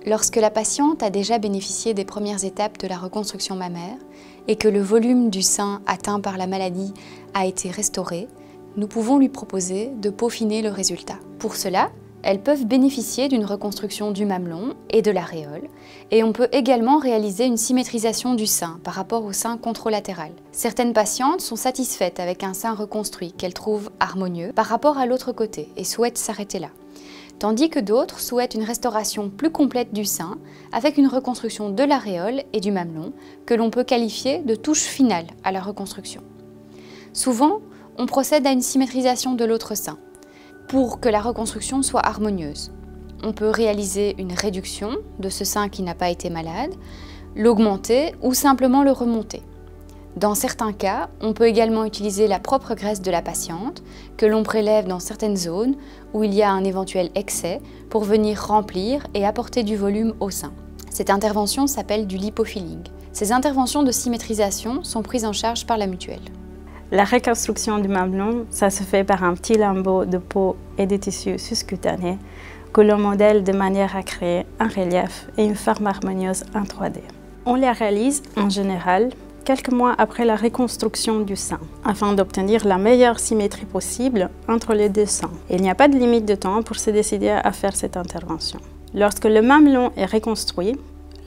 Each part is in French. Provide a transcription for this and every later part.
Lorsque la patiente a déjà bénéficié des premières étapes de la reconstruction mammaire et que le volume du sein atteint par la maladie a été restauré, nous pouvons lui proposer de peaufiner le résultat. Pour cela, elles peuvent bénéficier d'une reconstruction du mamelon et de l'aréole, et on peut également réaliser une symétrisation du sein par rapport au sein contralatéral. Certaines patientes sont satisfaites avec un sein reconstruit qu'elles trouvent harmonieux par rapport à l'autre côté et souhaitent s'arrêter là. Tandis que d'autres souhaitent une restauration plus complète du sein avec une reconstruction de l'aréole et du mamelon que l'on peut qualifier de touche finale à la reconstruction. Souvent, on procède à une symétrisation de l'autre sein pour que la reconstruction soit harmonieuse. On peut réaliser une réduction de ce sein qui n'a pas été malade, l'augmenter ou simplement le remonter. Dans certains cas, on peut également utiliser la propre graisse de la patiente que l'on prélève dans certaines zones où il y a un éventuel excès pour venir remplir et apporter du volume au sein. Cette intervention s'appelle du lipofilling. Ces interventions de symétrisation sont prises en charge par la mutuelle. La reconstruction du mamelon, ça se fait par un petit lambeau de peau et de tissu suscutané que l'on modèle de manière à créer un relief et une forme harmonieuse en 3D. On les réalise en général quelques mois après la reconstruction du sein, afin d'obtenir la meilleure symétrie possible entre les deux seins. Il n'y a pas de limite de temps pour se décider à faire cette intervention. Lorsque le mamelon est reconstruit,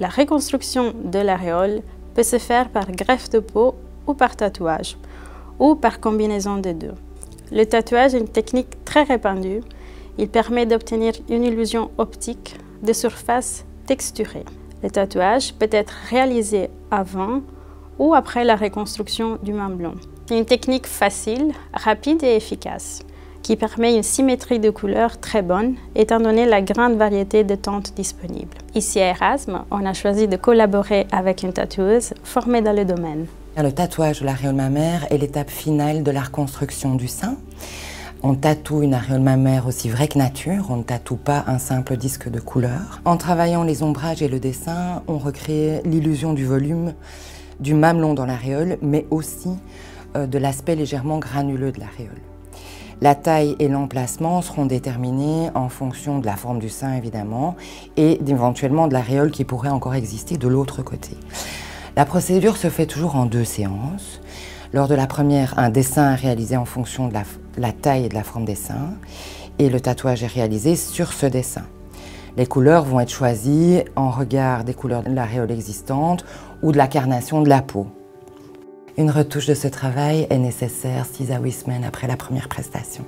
la reconstruction de l'aréole peut se faire par greffe de peau ou par tatouage, ou par combinaison des deux. Le tatouage est une technique très répandue. Il permet d'obtenir une illusion optique de surface texturée. Le tatouage peut être réalisé avant ou après la reconstruction du mamelon. C'est une technique facile, rapide et efficace, qui permet une symétrie de couleurs très bonne, étant donné la grande variété de teintes disponibles. Ici à Erasme, on a choisi de collaborer avec une tatoueuse formée dans le domaine. Le tatouage de l'aréole mammaire est l'étape finale de la reconstruction du sein. On tatoue une aréole mammaire aussi vraie que nature, on ne tatoue pas un simple disque de couleur. En travaillant les ombrages et le dessin, on recrée l'illusion du volume du mamelon dans l'aréole, mais aussi de l'aspect légèrement granuleux de l'aréole. La taille et l'emplacement seront déterminés en fonction de la forme du sein, évidemment, et éventuellement de l'aréole qui pourrait encore exister de l'autre côté. La procédure se fait toujours en 2 séances. Lors de la première, un dessin est réalisé en fonction de la taille et de la forme des seins, et le tatouage est réalisé sur ce dessin. Les couleurs vont être choisies en regard des couleurs de l'aréole existante ou de la carnation de la peau. Une retouche de ce travail est nécessaire 6 à 8 semaines après la première prestation.